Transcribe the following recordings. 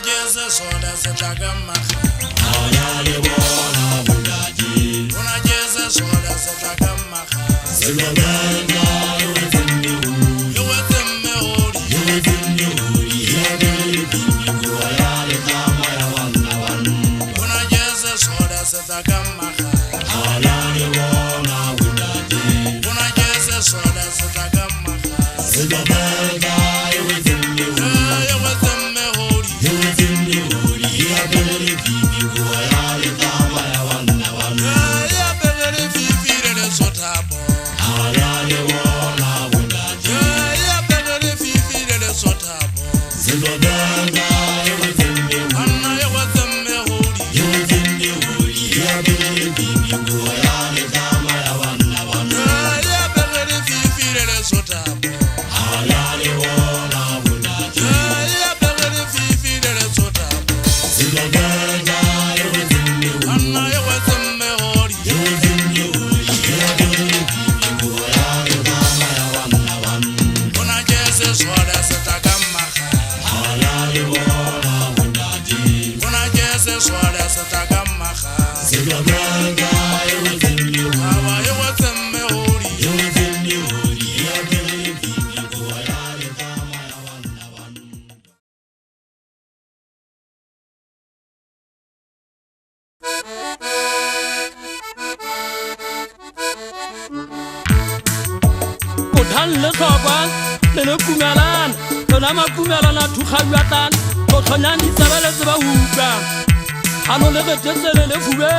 jese soda setagamaga ayale bona bundaji una jese soda setagamaga zelobanga yewetemme hori yebele bibi ayale kama ya wan una jese soda setagamaga ayale bona bundaji una jese soda setagamaga zelobanga yewetemme hori yebele bibi ayale kama ya wan ya begere fifire le sotabo ayale bona bundaji ya begere fifire le sotabo zelobanga yewetemme anna ya wazemme hori yebele bibi ayale kama ya wan ya begere fifire le sotabo ayale bona bundaji ya begere fifire le sotabo zelobanga yewetemme anna ya wazemme hori una jese soda setagamaga una jese soda setagamaga aba ya wazemme hori Kotan le tlhokwa le le kumelan lona makumelana thukgaluatan go tlhonyang ditsebeletse ba utlwa gano le getetsele le fube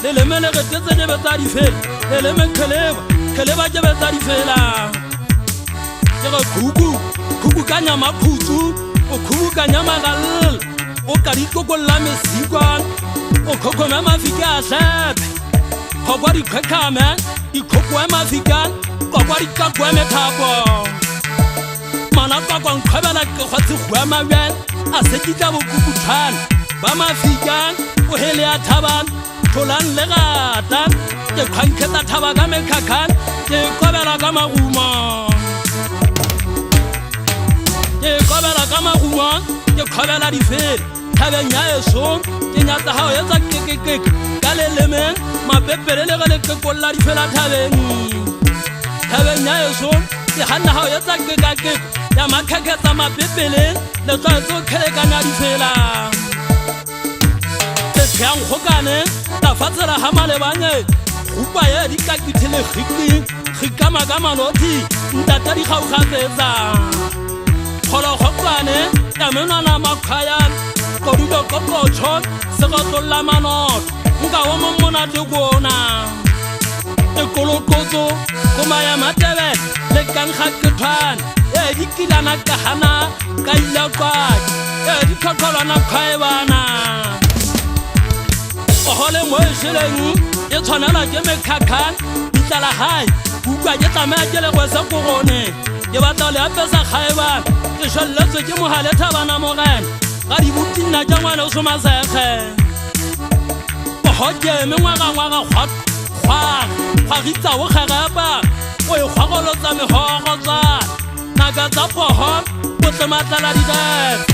le leme le getetse debe tsa difela le leme kgeleba jebe tsa difela ke re khuku ka nyama khutsu o khuku ka nyama galel o ka dikokolla mesikwan o khokome mafike a hlepe khokwa dikhwekhame dikhokwe mafikan kokwa dikakwe methapo mana kakwa nkhwebela ke kgwatse kgwa mabjang a sekitla bokukuthwan ba mafikan o hele a thaban tholang le gatan ke kgwankgetsa thaba ka mekhakhan ke kobela ka magumo ke kgobela difela thabeng ya esong ke nyatsa gao etsa kekekeke ka lelemeng mapepele le ge le kekolla difela thabeng ya esong ke ganna gao etsa kekakeko ya makhekhetsa mapepeleng le tlwaetse o kgelekanya difela setheang kgokane tafatsela ga malebanye gupa ye dikakithele gikama ka manothi ntata dikgaukgatsetsa kgolokgotlwane ya menwana makhwayan kodulo kokotšhon segotlolla manoto nka wo mo monate kona ekolokotso koma ya matebele le kankga kethwane e dikilana ka gana ka ilakwaki e ditlhotlholwana kgwaebana ogole mo esheleng e tshwanela ke mekhakhan ditlala gae utlwa ke tlamea ke legwese kogone ke batla le apesa kgaebana ke šwelletswe ke mogale thabana mogene ga dibutinna tša ngwane o somasekge pohokeme ngwagangwaga kgwagitsa o kgegepa o ekgwagolotsa megogo tsana naka tsa poho botle matlala didebe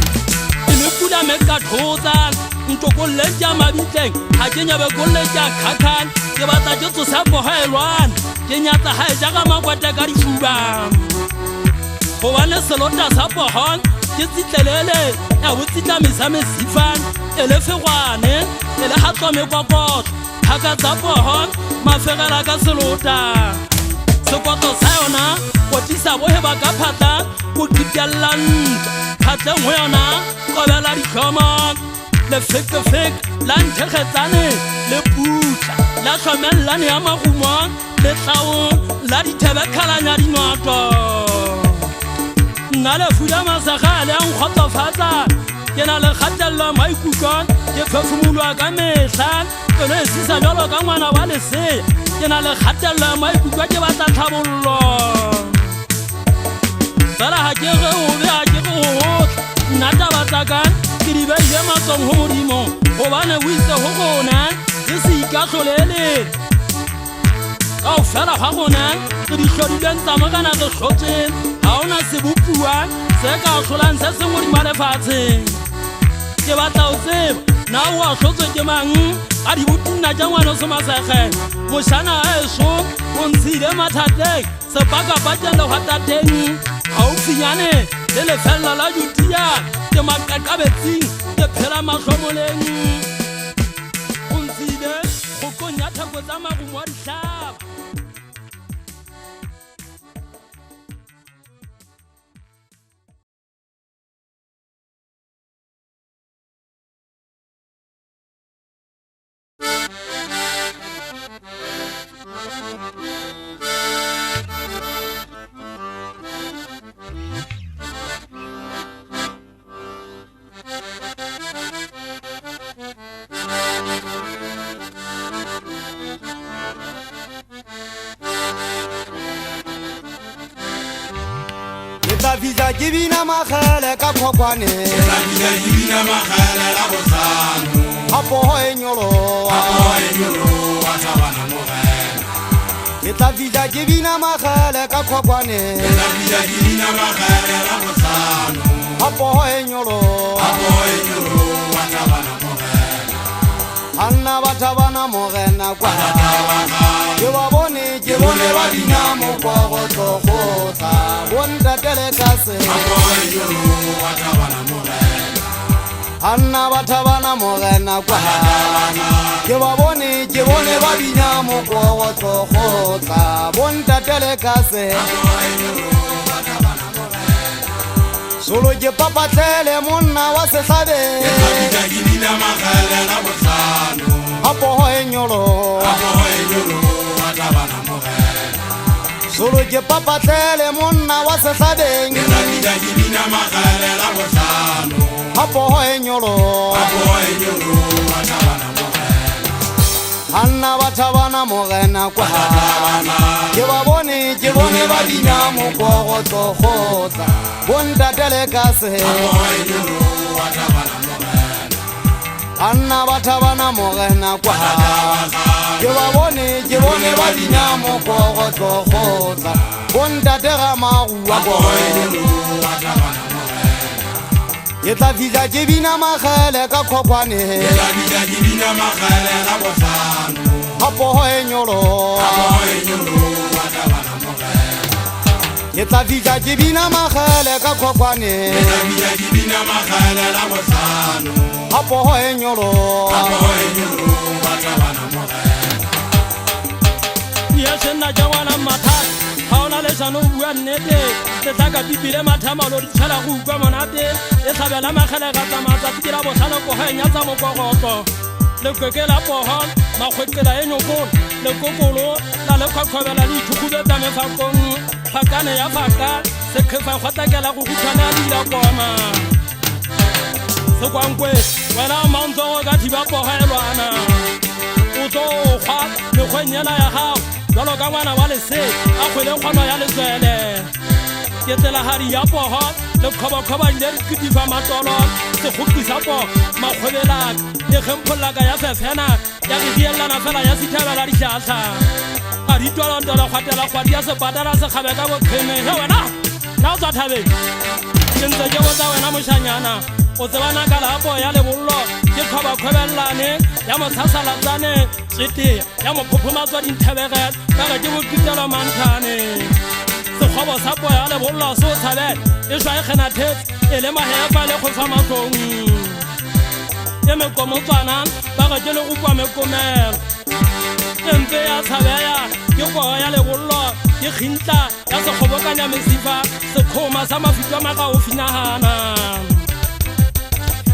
e mepula mekathotsana ntokolleng tša mabitleng ga ke nyabe kolle tša khakhan ke batla ke tsosa poho elwane ke nyatsa ga e jaaka makwete ka difuba gobane selota sa pohon ke tsitlelele ya botsitlamisa mesifan e le fegwane e le gatlwa mekwakotlo thaka tsa pohon mafegela ka selota sekotlo sa yona kotisa boheba ka phatla go kitelela ntla phatleng go yona kobela ditlhomong le fekefeke la nthegetsane le putla la tlhomelelane ya magumong le tlaong la dithebekgalanya dinotlo nna le fuda masagale a nkgotsofatsa ke na le kgatelelo maikutlong ke phefumolwa ka mehlan keno e sisa jalo ka ngwana wa lesea ke na le kgatelelo ya maikutlwa ke batla tlhabollo fela ga ke ge obe a ke go gotla nna tabatsakan ke di beile matsong go modimo gobane o itse go gona ke se ikatlholele kao fela ga gona ke di tlhodileng tsamagana ke tlhotseng ga ona se bopuang se ka tlholang se se modimo a lefatsheng ke batla o tseba na wa hlotswe ke mang a di botina tša ngwana Somasege mošana a eso o ntshile mathateng sepaka patšele gwa tateng gaufinyane le lefelelo la Judia ke makakabetsing ke phela mahlomoleng o ntshile kgokong ya theko tsa magumo a dihlaba Visa Givina Mahale Kapokwane, Givina Mahale Labosano, Apo Enyolo, Watabana Morena. It's a Visa Givina Mahale Kapokwane, Givina Mahale Labosano, Apo Enyolo, Watabana Morena. Anna Watabana Morena, Jewaboni, Jewone Wadina Moko, Wanda Delecase, Watabana Morena. Anna Watabana Morena, Jewaboni, Jewone Wadina Moko, Wanda Delecase, Solo je papa tele muna wase sabe, Givina Mahale Labosano, Apo Enyolo, Watabana Morena. Solo je papa tele muna wase sabe, Givina Mahale Labosano, Apo Enyolo, Watabana Morena. Anna Watabana Morena kwa Jewaboni, Jewone Wadina Moko, Wanda Delecase, Watabana Morena. Anna Watabana Morena kwa Jewaboni, Jewone Wadina Moko, Wanda Deramaru, Watabana It's a Visa Givina Mahale Kapokwane, Givina Mahale Labosano, Apo Enyolo, Watabana Morena. It's a Visa Givina Mahale Kapokwane, Givina Mahale Labosano, Apo Enyolo, Watabana Morena. yesena jawana mathata haona le sano bua nnete le tlaka bibile mathama lo di tshela go utlwa monate e tlhabela magele ga tsamatsa tsikela botlhano ko ga enya tsa mokokotlo le kwekela poho magwekela e nyokolo le kokolo la le khwakhwabela le ithukubetsa mefakong phakane ya faka se khefa kgwatakela go kutlhana dila koma sekwankwe wena mantsogo ka thiba pogelwana o tlo kgwa mekgwenyela ya gago jalo ka ngwana wa lese a kgwele kgono ya letswele ke tselagadi ya pogo le kgobakgoba ile ke difa matolo sekgopisa po makgwebelaka le kgempholaka ya fefena ya re dielana fela ya sithebela ditlhatlha a ditolontolo kgwatela kgwadi ya sepatala sekgabe ka bokgeme he wena na o tswa thabeng ke ntse ke botsa wena mošanyana o tsebana ka lapo ya lebollo ke kgobakgwebelelane ya motshasalatsane tsete ya mophophomatswa dinthebegele ka ge ke bokitelo manthane sekgobo sa po ya lebollo se o tshabele e šwa e kgenathetse e le mahepa le kgofa matlong e mekomotswana ba ge ke le go kwa mekomelo empe ya tshabeya ke koo ya lebollo ke kgintla ya sekgobokanya mesifa sekgoma sa mafito a magaufinagana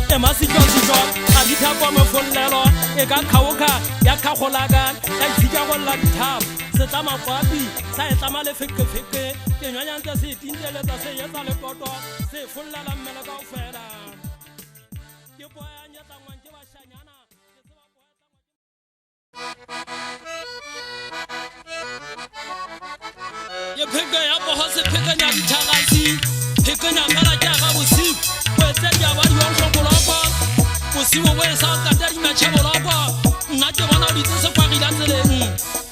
emasitšotšitšo ga dithapa mofollelo e ka kgaoka ya kgagolaka ya itshika go lla dithapo setlamapapi sa etlama lefekefeke kenyanyantse se tinteletsa se etsa lekoto se follela mmele ka go fela ke poyanyetlangwang ke bašanyana ye pheke ya pogo se phekenya dithagasi phekenya fela jaaka bosigo o etse diabadi wa ntlhokoloko bosigo bo e sa katadimatšheboloko nna ke bona o ditse sekwagila tseleng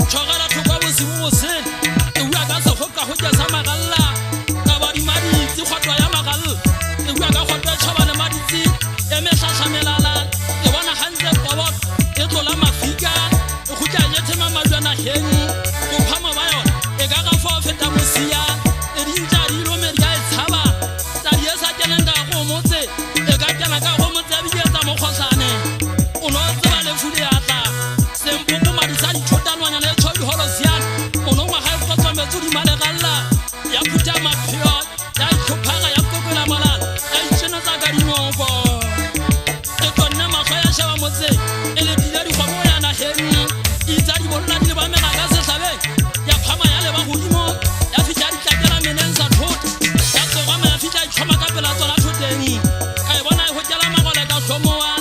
tshogela thokwa bosigo bosele e bua ka sekgokagoke sa magalela kabadimaditse kgotwa ya magalela e bua ka kgotwa e tšhobane maditse e metlhatlhame dima legalla ya phuta maphelo ya tlhophaga ya kokola molala ya itshena tsa ka dinoko e tonna mahlo ya sheba motse e le dila dikgwabo ya naheng itsa di bolla di le ba mega ka sehlabeng ya phama ya leba godimo ya fitla di tlatela menensa thota ya tsogama ya fitla itlhoma ka pela tsona thoteng ka e bona e hotela magole ka hlomoa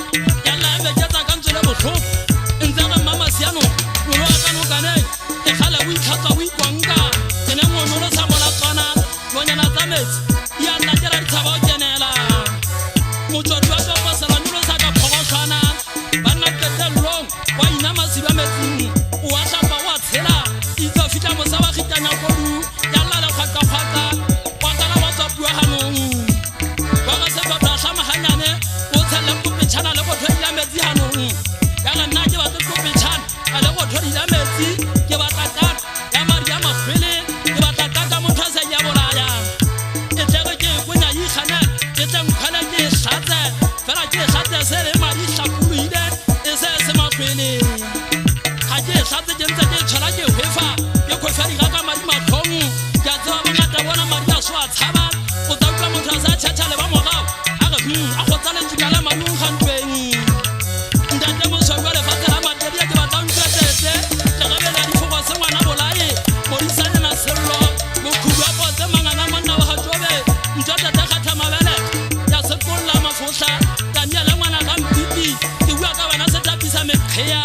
ya lla ya beketsa ka ntswele botlhoko ntse re mama siano nolo a kanokaneng e gale o itlhatswa o ikwanka ke ne monolo sa mola tswana lonyana tsa metsi ya nnatela ditshaba o kenela motswadi wa tsopasela nolo sa ka phogotlhwana banna ketelelong wa inama siba metsing o a tlapa o a tshela itse o fitlha mosa wa gitanya kodu ya lla le kgwaka-kgwaka wa kala wa tswa bua ganong wa ka setlotlo a tlhamaganyane o tshelle kopetšhana le go tlhodila metsi ganong ya ga nna ke batle kopetšhana a le go tlhodila metsi ke batla kaka ya madi ya magwele ke batla kaka motho a seng ya bolaya e tlege ke e konya ikgana ke tle nkgwele ke e tlatse fela ke e tlatse se le madi tlhapolohile e se se magwele ga ke e tlatse ke ntse ke e tšhola ke hwefa ke kgwefa digaka madi matlhong ke a tseba bongata bona madi a so a tshaba o tsa utlwa motho a sa tšhatšha le ba morago a re a go tsaletsika la mading gantweng ntate moswa jwa lefatshe la matedia ke batla ntletetse ke gabela difogo se ngwana bolae modisanena sello mokhudu wa potse manganga monna wa gajobe ntwa tata kgatha mabele ya sekolola mafotla tania le ngwana ka mpipi ke bua ka bana setapisa mekgea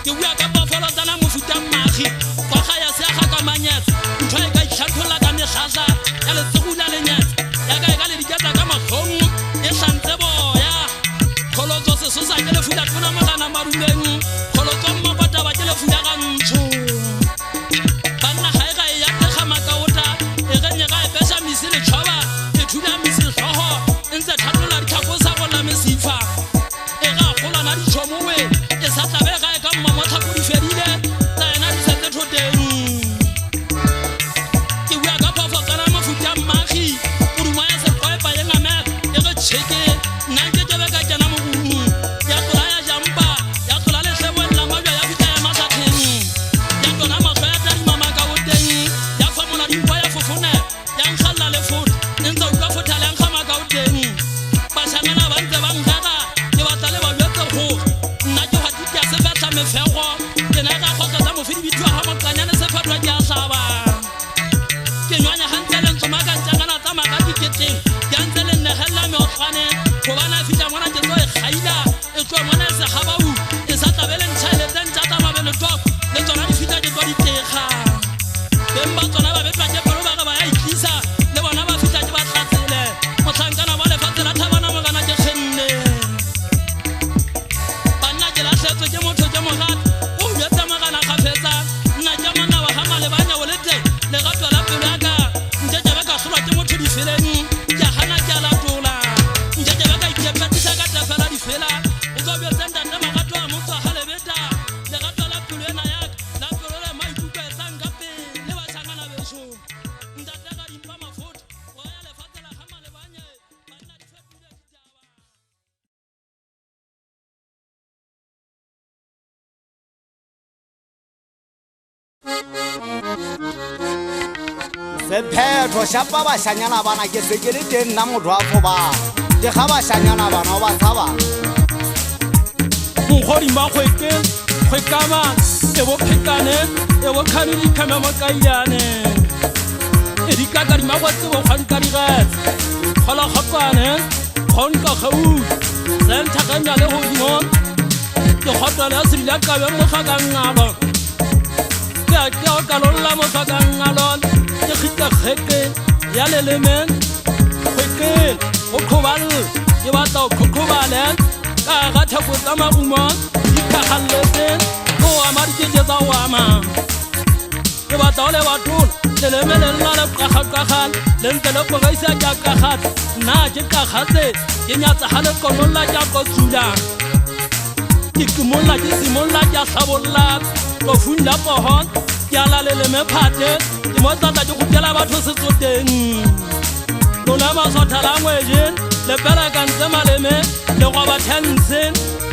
ke bua ka pofolo tsana mofuta mmagi kwa ga ya seaga ka manyetsa ntho e ka itlhatlhola ka megasa ya letsegula lenyetsa ya ka e ka le diketsa ka matlhong e tlantse boya kgolotso sesosa ke lefuda tona mogana marumeng kgolotso mmapata ba ke lefuda ka ntsho banna ga e ga e ya tekga makaota e genye ga e pesa misi letšhoba e thunya misi tlhogo e ntse thatlola ditlhako sa gola mesifa e ga golana ditšhomowe e sa tlabe ga e ka mmamotlhako di fedile tsa ena di setse thoteng ke bua ka phofo tsana mofuta mmagi poduma ya sekgoepa ye ngamela e ge tšheke nna ke kebe ka kena mogumu ya tlola ya jampa ya tlola letleboeng la mabja ya fita ya matlhatheng ya tona mahlo ya tadimama ka boteng ya famola dinkwa ya fofone ya nkgalela le foto e ntse utlwa fotha le nkgama ka boteng bašangana ba ntse ba nkgega ke batla le balwetse gore nna ke gatitia sefetla mefego ke na ka kgotla tsa mofedibithiwa ga mokanyane sefetwa ke a tlaba ke nywanya gantse le ntsoma ka ntšangana tsa maga diketeng ke ntse le nnegelela meotlwane gobana fitla ngwana ke tlo e kgaila e tloa ngwana e segabau e sa tlabe le ntšhaeletse ntšata mabele top le tsona di fita ke tlo ditekga beng ba tsona ba betwa ke pelo ba ge ba ya itlisa le bona ba fitla ke ba tlatsele motlhankana wa lefatshe la thabana mogana ke kgenne banna ke latlhetswe ke motho ke mogata o bjetse mogana kgafetsa nna ke monna wa ga malebanya o le teng legato la pelo yaka nke ke be ka tlholwa ke motho difeleng ke a gana ke a latola nke ke be ka ikepetisa ka tefela difela o tlo bjetseng tante magato a motswa ga lebeta legato la pelo ena yaka la pelo le maikutlwa etsang ka pele le bašangana beso ntate ga dimpa mafota o ya lefatshe la ga malebanye banna di fetile ditaba sephetho šapa bašanyana bana ke se ke le teng nna motho wa fobana ke ga bašanyana bana o ba tshaba mokgodi ba kgwekama e bo phekane e bo kgane dikhame mo kailane e dikaka di mabotse bo kgonka digetse kgola kgokwane kgonka gau senta ganya le godimo ke kgotwana ya sedila kabe mofakang ngalo ke a ke o kalolla mofakang ngalon ke khita kheke ya lelemen kheke o khobal ke batla o khobalen ka ga thako tsa magumo di ka halletseng o amadi ke tsa o ama ke batla o le batona le lemelela le kgakgakgal le ntse le go gaisa ka kgagat nna ke ka gatse ke nyatsa ha le konolla ka kotsula ke kumolla ke simolla ka hlabolla go funda pohon ke ala le mephate ke mo tla ke go tela batho setsoteng lona masotha la ngweje le pela ka ntse maleme le go ba thensen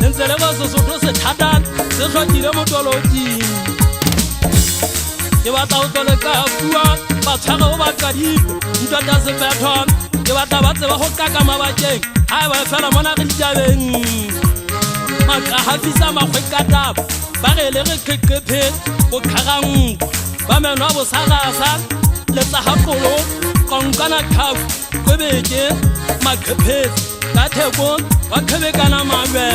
ntse le go sesotho se thatang se hlokile motoloki ke batla o tlole ka bua ba tshware o ba kadipe ntwa tsa sephetho ke batla ba tseba go kaka mabakeng ha ba fela mona re ditabeng maka hafisa magwekataba ba re le re kekephe go kharang ba menwa bo sarasa le tsa hakolo konkana khaf kwebeke makephe ka theko wa khebekana mabe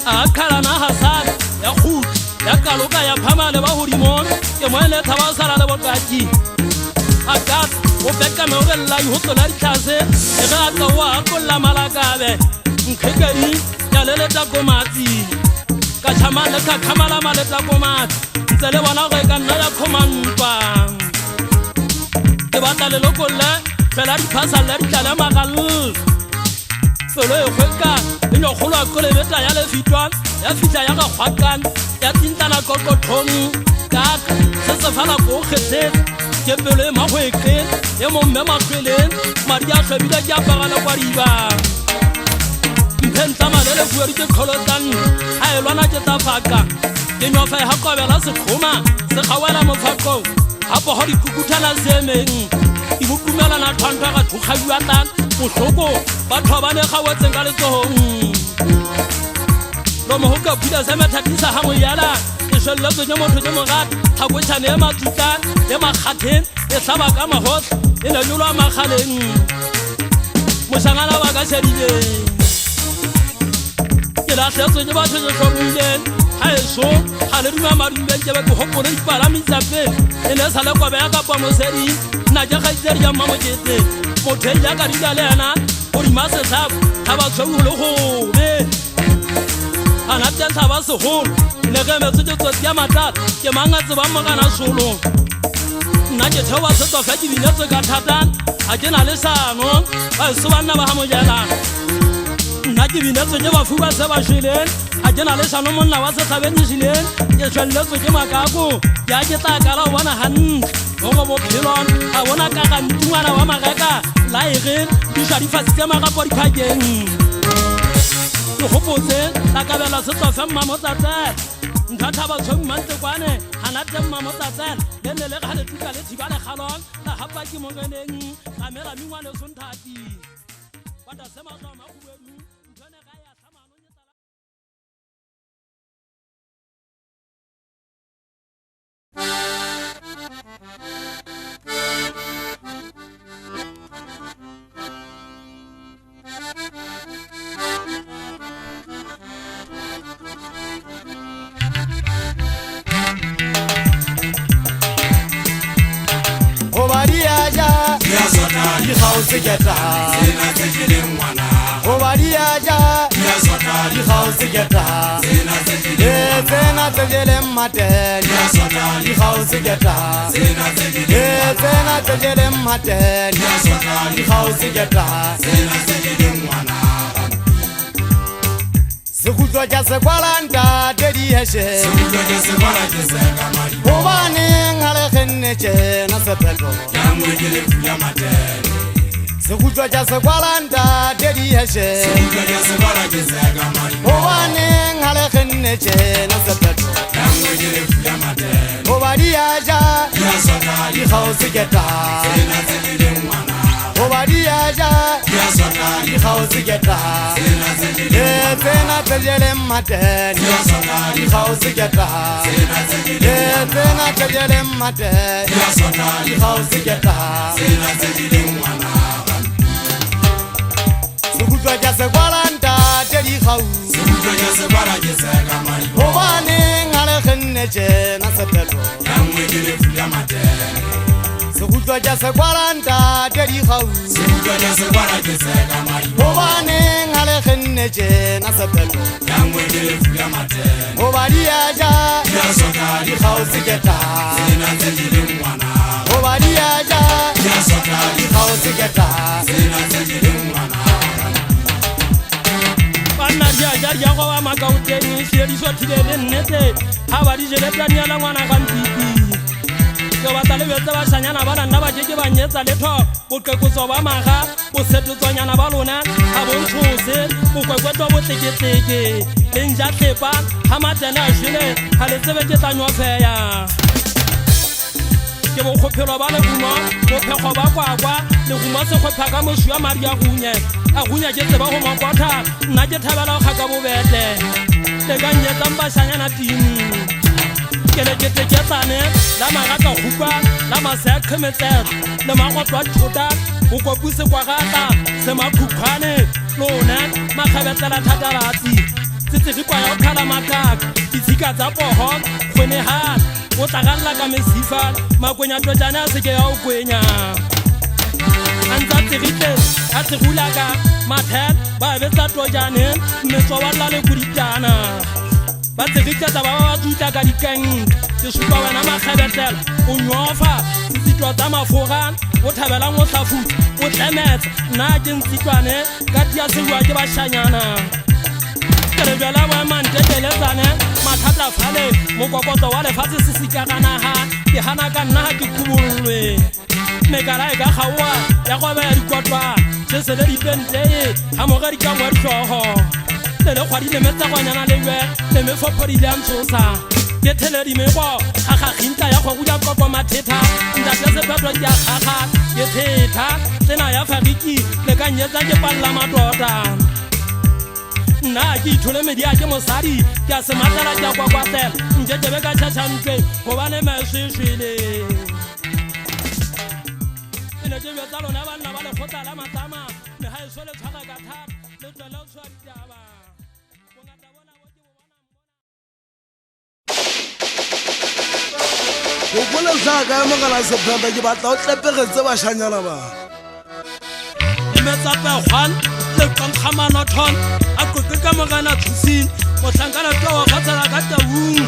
akhala na hasana ya khut ya kaloka ya phama le ba hodimon ke moele thaba sala le bokati akat o beka me o la yo tola ditlase e ga ka wa kolla malakabe nkekeri ya le ta komati ka chama le ka khamala male ta komati tsele bona go ka nna ya khomantwa ke batla le lokolle fela di phasa le ditlala magalu felo e khweka e no kholo a kole beta ya le fitwa ya fitla ya ga khwakan ya tintana kokothong ka se se fala go khetse ke pele ma khweke e mo mme ma khweleng mari ya khebile ya bagala kwa riba mpenta malele fueri ke kholotan ha e lwana ke tafaka ke nyofa ha kobela se khoma se khawela mo phako ha bo hodi kukuthana semeng ibukumela na thwantwa ga thukhabiwa tan bohloko ba thobane gawetseng ka letsohong lo mo hoka phila se mathatisa ha mo yala ke shelletse ke motho ke mogat ha go tshane ya matsuta ya makhathen e hlaba ka mahot e le nyolwa makhaleng moshangana ba ka shedile ke la hletse ke batho ke shomileng ha eso ha le duma madumbe ke ba go hopole dipala mitsape e ne sa le kwa ba ka pa mo sedi na ja ga tseri ya mamoketse motho ya ka dila le ana o di mase tsap ha ba tshweu le go be ana tsa ba se ho le ga me tse tse ya mata ke manga tse ba mogana solo nna ke thewa se tso fa ke bile tse ka thatan a ke na le sano ba se bana ba ha mo jala nna ke bile tse ke ba fuba se ba shileng a ke na le sano monna wa se tlabeng shileng ke tshwelletse ke makako ya ke tla ka la bona hantle go mo philon a bona ka ga ntungwana wa magaka la ire di sa di fasitse magapo di phakeng ke hopotse la ka bela se tso fa mamotsa nthata ba tshweng mantse kwane hana teng mamotsa le le ga le tuka le thiba le khalong la hapa ke mo geneng ga mera mingwane sonthati wa da sema tlo makhubedu ntone ga ya tsamano nyetala di gauze ke ta Sena tsekileng ngwana obadiaja Ya sota di gauze ke ta Sena tsekileng tsena tsejeleng matele Ya sota di gauze ke ta Sena tsekileng tsena tsejeleng matele Ya sota di gauze ke ta Sena tsekileng ngwana sekhutlwa tša sekwalanta te di heshe Sekutlo ke sekwala ke seka madi gobaneng a le kgennetše na sephetho Ya mweke le fuya matele sekhutlwa tša sekwalanta te di heshe Sekutlo ke sekwala ke seka madi gobaneng a le kgennetše na sephetho Ya mweke le fuya matele obadiaja Ya sota di gauze ke ta Sena tsekileng ngwana obadiaja Ya sota di gauze ke ta Sena tsekileng tsena tsejeleng matele Ya sota di gauze ke ta Sena tsekileng tsena tsejeleng matele Ya sota di gauze ke ta Sena tsekileng ngwana sekhutlwa tša sekwalanta te di gauze Sekutlo ke sekwala ke seka madi gobaneng a le kgennetše na sephetho Ya mweke le fuya matele sekhutlwa tša sekwalanta te di gauze Sekutlo ke sekwala ke seka madi gobaneng a le kgennetše na sephetho Ya mweke le fuya matele obadiaja Ya sota di gauze ke ta Sena tsekileng ngwana obadiaja Ya sota di gauze ke ta Sena tsekileng ngwana banna diaja go ba makaoteng seediso thilele nnete ga ba dijeletaniela ngwana gantiti ke batla lebetse bašanyana ba nanna ba keke ba nyetsa letho boqekotso ba maga bosetetsonyana ba lona ga bontshose bokwekweto bo tleketleke leng ja tlepa ga matene a šwele ga le tsebe ke tla nyofeya bokgophelo ba lehumo bophego ba kwakwa lehumo se kgopha ka mosu ya madi a gunya ke tseba go makotha nna ke thabela go kgaka bobete le ka nyetsang bashanyana timi ke le ke teketsane la magaka hupa la masea khemetset le magotwa tšhota go kopuse kwa gata se makhukhwane lone makgabetlela thatalatsi tsetsekgikwa ya go khala makaka ditshika tsa pogo kgonegana o tlagalla ka mesifa makwenya twetjana a seke ya o kwenya a ntsa tsegitle a tsegulaka mathel ba betsa twetjane metso wa lla le koditana ba tsegitletsa ba ba tutla ka dikeng ke supa wena makgabetlela o nyofa setsitwa tsa mafoga o thabelang o tlhafu o tlemetsa nna ke ntsitwane ka tia selua ke bashanyana kelebjala boemanteteletsane mathata fale mokokotlo wa lefatshe se sikaganaga ke gana ka nna ga ke kubollwe mekala e ka kgaoa ya go beya dikotwa se se le dipentee ga mogedi ka ngwa ditlhogo le lekgwadi le metsagwanyana lewe le mefopodile a ntshosa ke theledimego ga gagintla ya go goja kopo matheta ntate sephetlo ke a kgaga ke theta tsena ya fariki le ka nyetsa ke palela matota nna ke ithole media ke mosadi ke a sematela ke a kwakwatela nkekebe ka tšhatšhantle gobane mesešwele e ne ke betsa lona banna ba lekgotla la matama le ga eso le tshwara ka thata le tswela o tshwa ditaba bongata bona bo ke bona go bolelsa ka mogala September ke batla o tlepegetse bashanyana ba metsape le kankgamanothon a koke ka mogana thusing go tlankana towa kgatsela ka taung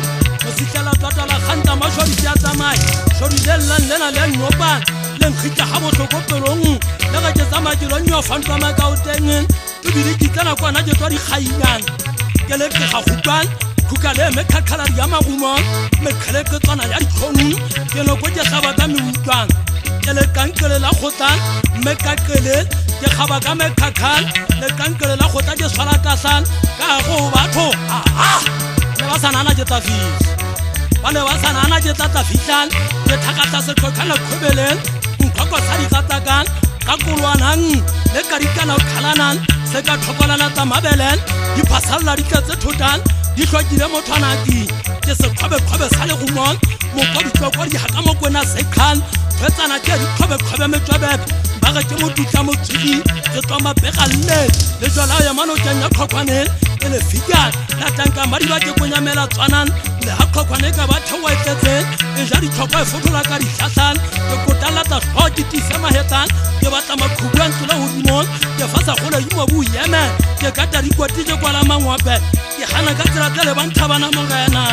go sitlela tlatala kganta mašhodisi a tsamai šhodilellang lena le nyopan le nkgitla ga botlhoko pelong le ga ke tsamaya ke lo nyofantwa makaotengen ebile ke tsena kwana ke tswa dikgainyana ke le ke ga gutwan khuka le mekgakgaladi ya magumong mekgele ke tswana ya ditlhong ke loko ke gaba ka meutwang ke le kankele la kgotlang mmekakele ke gaba ka mekhakhan le kankele la kgotla ke swala tasang ka go batho le ba sanana ke tla fihla ba le ba sanana ke tla fihlang ke thakatla setlhokhana khobeleng nkhoko sa ditatakan ka kolwanang le ka dikana khalanang se ka tlhokolana tsa mabelen di phasalla di tletse thotan di hlokile mothanaki ke se khobekhobe sa le gumong mokoditsokwa di haka mokwena sekhan fetsana ke di khobekhobe metwebebe ba ga ke motutla motsigi ke tswa mabegalle le jwala ya manokeng ya khokwaneng e le fikat la tanka madi ba ke konyamela tswanan le ha khokwane ka ba thewa tletseng e ja ditlhokwa e fotola ka ditlhatlhan ke kotalatsa tlho ke tise mahetan ke batla makhubua ntlola hodimong ke fasa gole imo bo yeme ke kata dikoti ke kwala mangwape ke gana ka tsela tse le banthabana mogena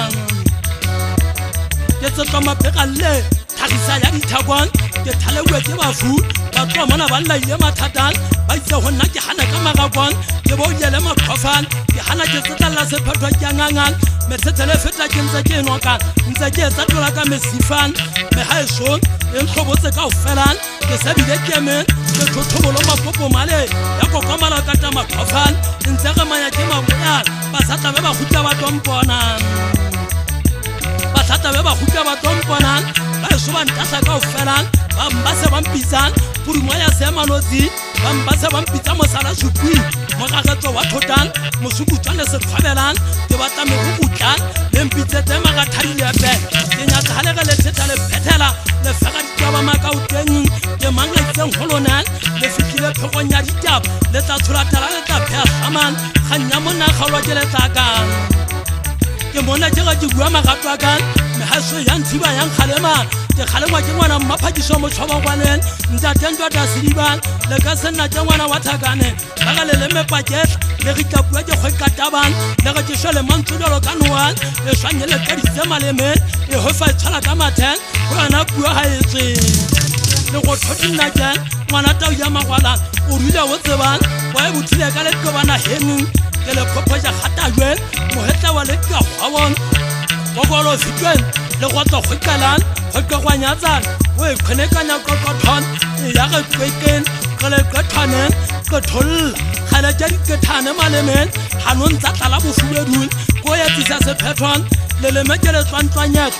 ke tsetwa mabegalle tlhagisa ya dithakwan ke thalewe ke bafu batho mona ba llaile mathatan ba itse go nna ke gana ka magakwan ke bo yele makhofan ke gana ke tsetalla sephetho ke ngangang metsetele feta ke ntse ke noka ntse ke etsa tola ka mesifan me ha eso e ntlhobotse ka ofelan ke sebile ke men ke thothobolo mapopo male ya kokomala ka ta makhofan ntse ga manya ke maboya ba sa tla ba gutla ba tompona ba sa tla ba gutla ba tompona ba eso ba ntasa ka ofelan ba mbase ba mpitsan puruma ya semanotsi ba mbase ba mpitsa mosala supui mogagetso wa thotan mosukutswane se kgwabelang ke batla megugutlan le mpitsetse magathadilepe ke nyatsa ga le theta le phethela le fega ditaba makaoteng ke manglaitseng holonan le fitlhile phegong ya ditaba le tla tsholatela le tla phea hlaman ganya monna kgaolwa ke letlakang ke mona ke ga ke bua magato a kan mehaso ya ntshiba yang kgalema ke kgalengwa ke ngwana mmaphakiso motšhobakwaneng ntatentwa tasediban le ka senna ke ngwana wa thakane ba ga le lemepaketla le ge tlapua ke kgwekatabang le ge ke šwele mantsodolo ka noan le swanye le kaditse malemeng e hofa e tshwala ka mathen go yona pua ga etswe le go tlhotinnaken ngwana tau ya magwalang o rile go tsebang wa e bothile ka letobana heneng ke le phophoja gatajwen mohetla wa le ka gwabon kokolo fitwen le go tlo kgwekelang kgwekegwanyatsang o e kgonekanya kokothon ya ge kweken ge le kethwaneng ke tholla gale tša dikethane malemeng ganong tsa tlala bofubedung ko etsisa sephethon le lemeke le tswantlwanyetso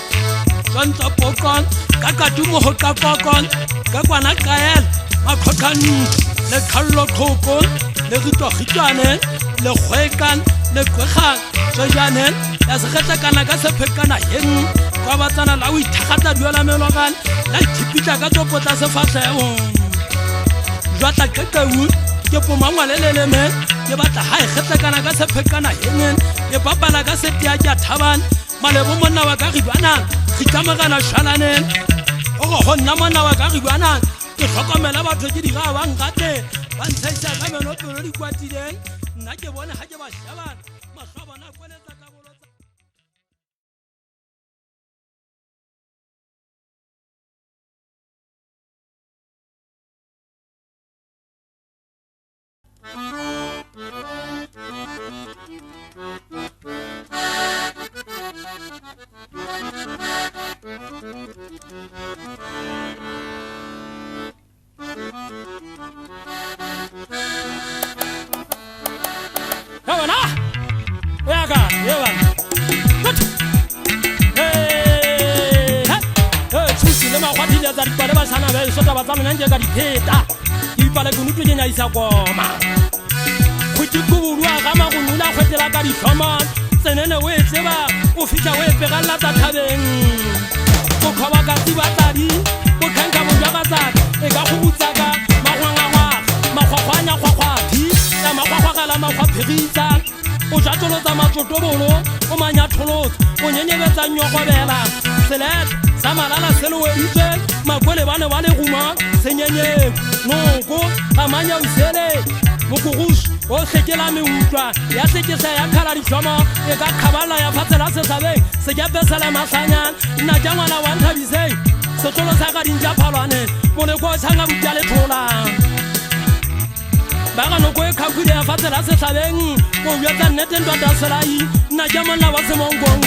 Jonta Pokon, Kakatumo Hokapokon, Kakwana Kael, Makokan, le Carlo Kokon, le Rito Hitanen, le Huekan, le Kwekhan, Sojanen, as Retakanaka Pekana Yen, Kavatana Lawi Takata Duela Melogan, like Tipita Gatopota Safasa. Jota Kakawood, Yopoma Lelemen, Yabata High Hetakanaka Pekana Yen, Yapapanaga Setia Taban, Malevumana Wagaribana, Kitamagana Shalanen, or Namana Wagaribana, the Hokamelava to Gidira Wangate, one says I'm not really quite today, not the one Hajava Shavan, Masavana. Samalala Selo Ite, Makwele Wane Wale Ruma, Senyenye, Noko, Amanya Usele, Mukurush, O Sekela Miutra, Yaseke Sayakala Shama, Ega Kabala Yapatela Sabe, Segapa Salamasanya, Najamana Wanta Bise, Sotolo Sagarin Japalane, Moneko Sanga Jaletola. Bagano Kakuya Fatela Sabe, O Yata Netten Salai, Najamana was among Gong.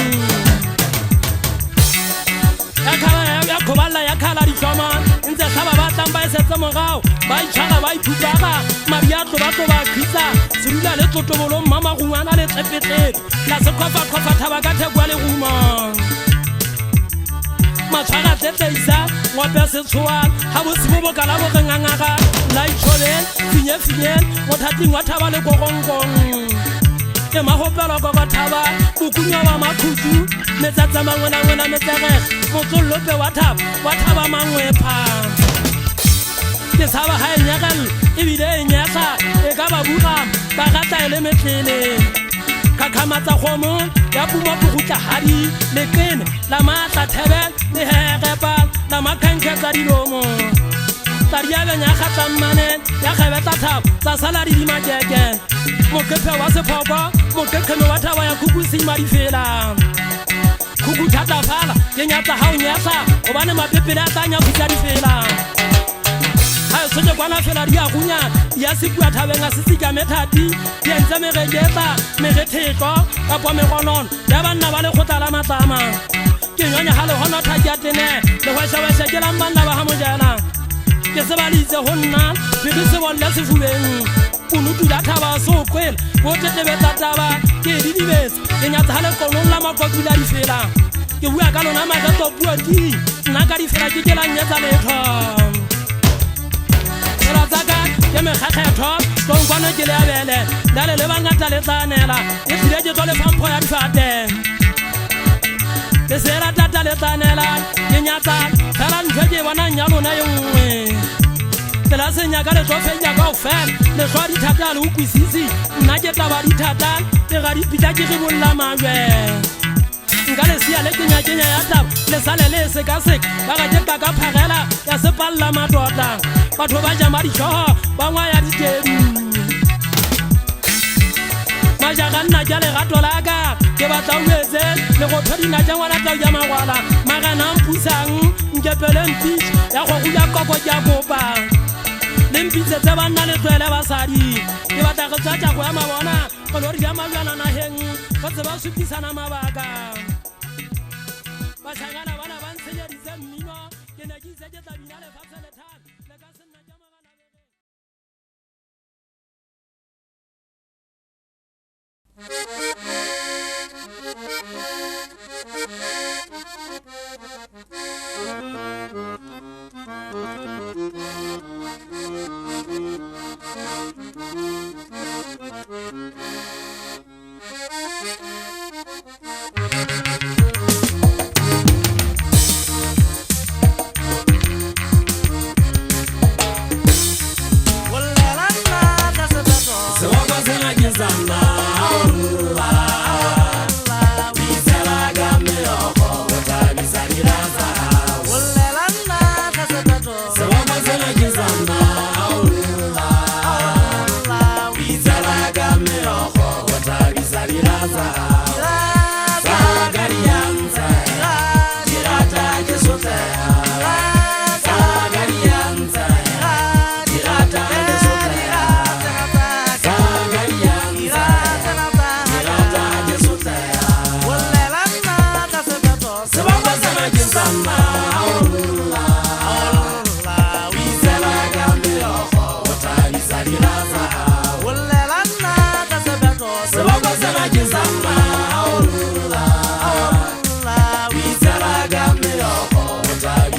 Yakala Yakala Shaman, in the Sababatan by Setamagao, by Chana by Tubaba, Maria Tobatova, Kisa, Sula Leto Tobolo, Mama Rumana, let's repeat, Lasakofa Tabagata Wale Ruma. Machara Tesa, what person Suan, how was Bobo Galabo Nanga, like Cholen, Finian, what had been what Tabale Gong. The Mahopala Gogatava, Kukunya Makutu, Mesatama when I met the rest, Moto Lope Watava Manwepa. Yes, have a high Yagal, Evide Nyasa, Egaba Buram, Barata Elementele, Kakamata Homo, Yapuma Pukuta Hari, Lekin, Lamata Tebel, the Herepa, Lamakanka Zarilomo. Tariaga Yakata Manen, Yakavata, Sasalari Majagan. Mokepe was a papa, Mokepe Watawa Kukusi Marifela. Kuku Tata Fala, Kenyata Haunyasa, Obanama Pepinatanya Picarifela. I saw the Guanafela Yagunya, Yasiquat having a Sisica Metati, Yenzame Regeta, Mereteko, Apomeronon, Yavan Navale Hotala Matama. Kenya Halo Honor Tajatene, the West Jalan Hamujana. Yesabali is a Honna, Pidusa one less food. Unutu databa so kwel wote tebe databa ke didibes kenya thala kono la makokila difela ke bua ka lona maka to bua di nna ka difela ke tela nyetsa letho ra tsaka ke me khakhetho tong kwana ke le abele dale le bangata le tsanela e tsile ke tole fampo ya difate le sera tata le tsanela ke nyatsa tala ntwe bona nyalo na yongwe la senya ka le tsofenya ka ofela le swadi thata le ukwisisi nna ke taba di thata ke ga di pita ke re bolla majwe nka le sia le kenya ya taba le sale le se ka se ba ga ke ka phagela ya se palla matota batho ba jama di tsho ba ngwa ya di tedu majaga nna ja le gato la ka ke ba tawetse le go thodi na ja ngwana tla ya magwala magana mpusang nkepele mpitch ya go gula koko ja kopa Limpitse tsa banna le tlwele basadi ke batla go tsatsa go ya mabona go lori ya mabana na heng go tseba supisana mabaka ba tsagana bana ba ntse di tsa mmino ke ne ke itse ke tla bina le fatse le thata le ka sena ja magana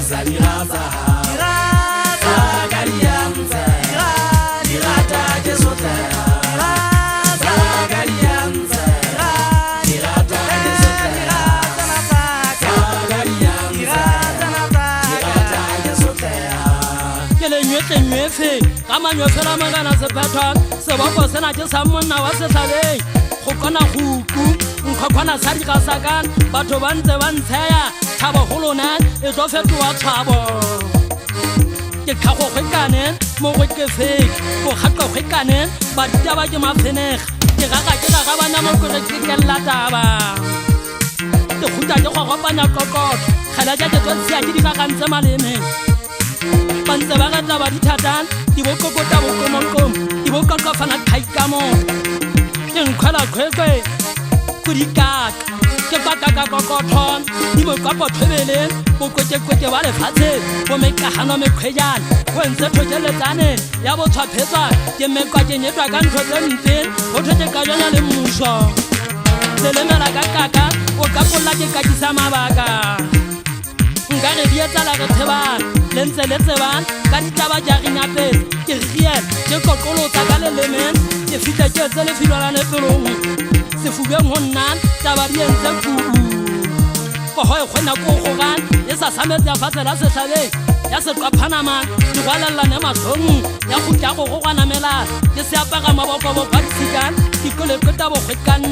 sa dirasa Sagalianza Dirata ke sotela Sagalianza Dirata ke sotela Sagalianza Dirata ke sotela ke le nyetse ka manyotse la magana se phetwa se bopo sena ke sa monna wa sethabeng go kona guku nkgokgona sa digasakan batho ba ntse ba ntsheya thabo golona e tlo fetoa tshwabo ke kgago gwekaneng mo go ke fake go gaqo gwekaneng ba ditaba ke mafenega ke gaga ke ga bana mo go ke ke la taba ke khuta ke go gopanya kokotlo khala ja ke tsontsia ke di gagantse maleme bantse ba ga taba di thatang di bokokota bokomokom di bokokofana khaikamo ke nkhwela khwekwe kudikaka ke bakaka kokothon di bokapo thwebeleng bokotekote ba lefatshe bo mekagano mekhwejana go ntse thojeletsane ya botshwaphetsa ke mekwa ke nyetwa ka ntho tse nteng go thote ka jona le mmuso selemela ka kaka o ka polla ke katisa mabaka nka re di etsala re thebana le ntse le tsebana ka ditaba jarinyape ke riel ke kokolotsa ka lelemen ke fita ke etse lefilo la nefelong sefubeng ho nna taba di entse kubu go ho kgona go gogan e sa sametsa fatshe la sethabeng ya seqaphanama di gwalella ne matlhong ya go tla go gwana mela ke se apara maboko bo ba tsikan ke kole kota bo gwekan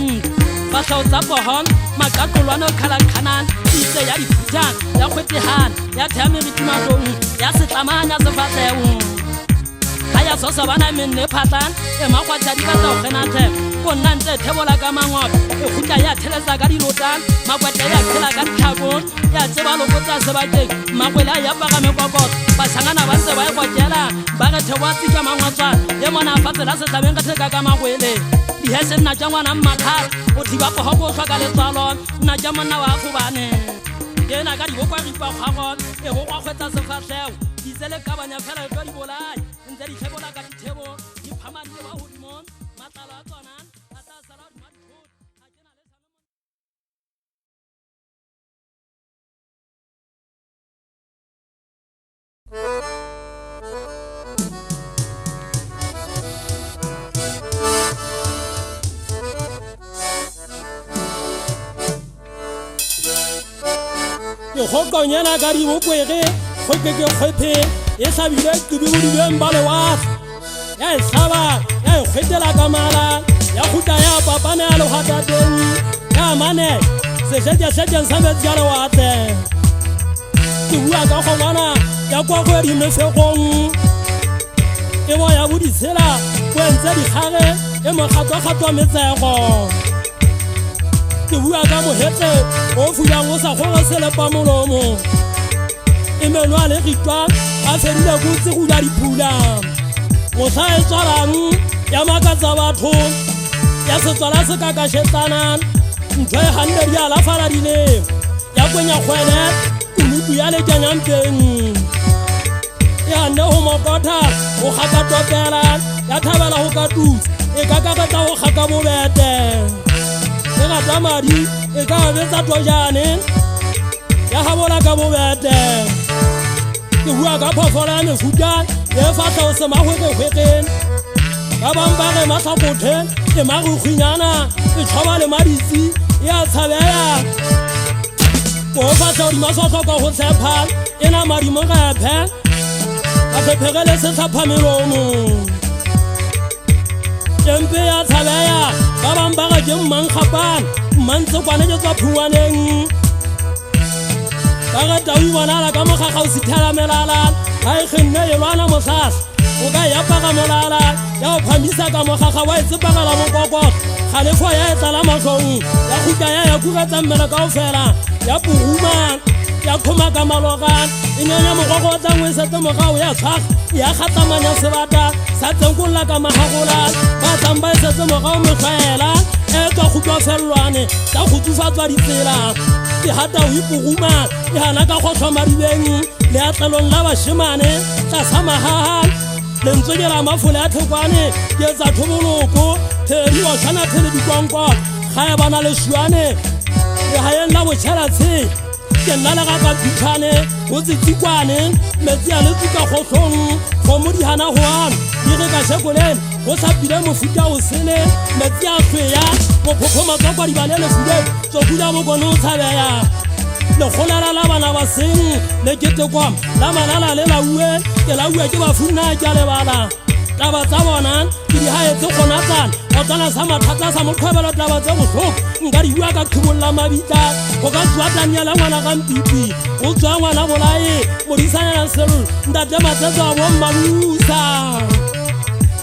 ba tla tsa pohon makaqolwana khala khanan itse ya diputan ya khwetehan ya thamiri timadong ya setlamanya se fatleo haya sosa bana menne phatan e makwatsa di batla go kgenathe go nna ntse thebola ka mangwa e khutla ya theletsa ka dilotan makwatsa ya khela ka tlhabong ya tseba lokotsa sebakeng makwela ya paga mekokot ba sangana ba ntse ba e gokela ba re thewatsi ka mangwatswa ye mona fatse la sethabeng ka theka ka magwele di hese nna tja ngwana mmathar o thiba go go tlhoka letswalo nna tja monna wa afubane yena ka di bokwa ripa kgagot e go gwa khwetsa sefatlheo di tsele ka banya fela twa di bolai ntse di thebola ka dithebo di phamane ba hodimon matlalo a tsona a tla sala di mathot a kena le ke gokonyana ka di bokwege khwepe ke khwepe e hlabile kudubudubeng ba lewatle ya e hlaba ya e kgwetela ka mala ya khuta ya papane ya legatateng ya mane sešetešetšeng sa metsi ya lewatle ke bua ka kgongwana ya kwakwe dimefegong e bo ya boditshela ko entse dikgage e mokgatwakgatwa metsego ke bua ka mohetle o fulang o sa kgore selepa molomo e menwa le ritwa a fedile kotse go ja dipula motla e tswalang ya makatsa batho ya setswala se kakašetsanang ntho e gande di alafala dileng ya kwenya kgwele kunutu ya lejanyampeng e gande go mokotha go gaka topela ya thabela go ka tutsa e ka kakatsa go gaka bobete e gata madi e ka betsa tojane ya gabola ka bobete ke bua ka phofolo ya mefuta e fatla o semagwekegwekeng ba bang ba re matlhakothe e magokgwinyana e tlhoba le maditsi e a tshabeya ko fatla o dimasotlhoka go tshepa e na madimo gephe ka phephegele setlhapha melomo tempe ya tshabeya ba bang ba ga ke mmankgapana mmantse kwane ke tswa phuwaneng ka ga tau bonala ka mogagao sithela melala ga e kgenne e lwana motlhatlha o ka yapaga molala ya go phamisa ka mogaga wa e tsepagela mokokot galefo ya e tlala matlhong ya khuta ya ya kuretsa mmele kao fela ya poguma ya kgoma ka malogan e nyanya mokoko o tlangwe setse mogao ya tshwaga ya kgatlamanya sebata sa tsenkolola ka magagola ba tlang ba e setse mogao metlwaela e tswa khutlwa fellwane ka go tsufatswa ditsela ke hata o ipoguma e hana ka kgotlhwa madibeng le atlelong la bashemane tlasa magaga lentswe ke la mafole a thekwane ke etsa thoboloko thedi wa tshwana thele dikwankwa ga e bana le shuane le ga ena botšhela tshe ke nna le ga ka phitlhane go tsetsikwane metsi a letsi ka kgotlhong kgomo di hana go ana di re ka shekoleng go sa pile mofuta o sele metsi a tlhweya mophopho matswakwa di bane lefuleng tsokula bokone o tshabeya lekgolela la bana ba seng le ketekwam la manala le laue ke laue ke bafunna ke a lebala taba tsa bona ke di haetse kgonatsana go tsana sa mathata sa moqhwebelo taba tse bohloko nka di bua ka qhibolla mabitla go ka tswa tanyela ngwana ka mpipi go tswa ngwana bolae modisanyana serol ntate matsetso a bommabusa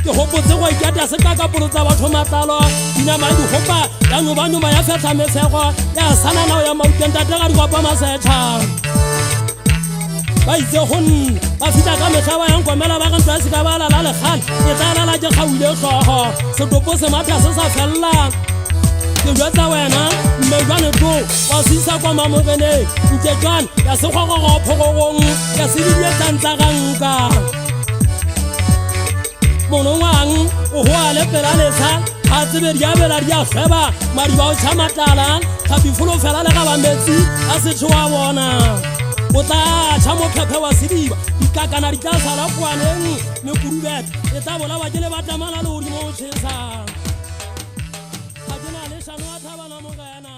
ke hopotse go ikata se ka kapolo tsa batho matlalo dinama di hopa ya nyoba ya fetla mesego ya sana nao ya mauteng ntate ga di kopa masetha ba itse gonne ba fita ka mehla ba yang komela ba gantwa se ka bala la lekgale e tlalala ke kgaule tlhogo setopo se matha se sa fella ke jwetsa wena mme jwane to wa sisa kwa mamogeneng nke jwane ya sekgogogo phogogong ya sebidietlantlaganka monongwang o go a lepela letlha ga tsebe di abela di a kgweba madi ba o tšhamatala kgapifolo fela le ga ba metsi a setšho wa bona o tla tšha mophephe wa sediba dikakana di tla sala kwaneng mekurubete e tla bola ba ke le batamana le godimo o tšhesa ga ke na le šano wa thabana mogena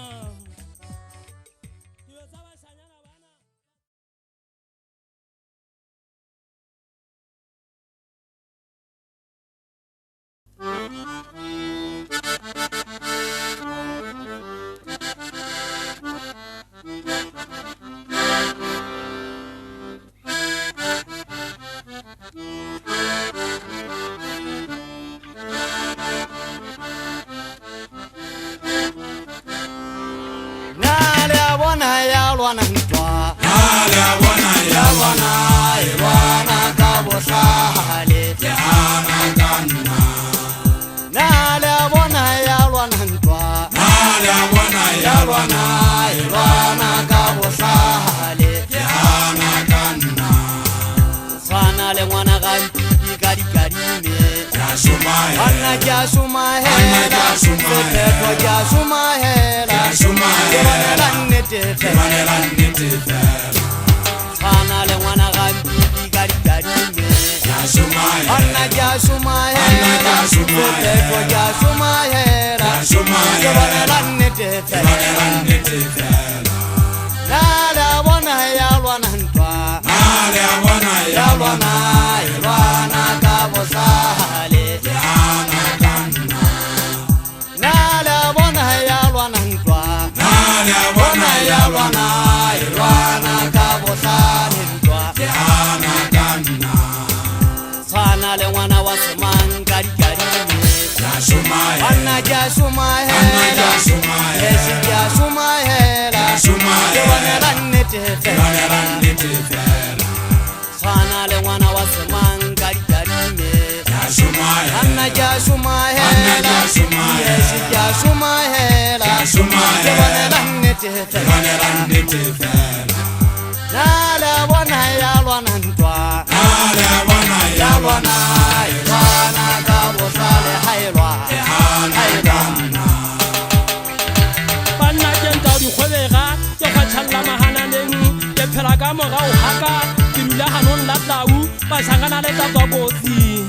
ba sangana le tsa botsi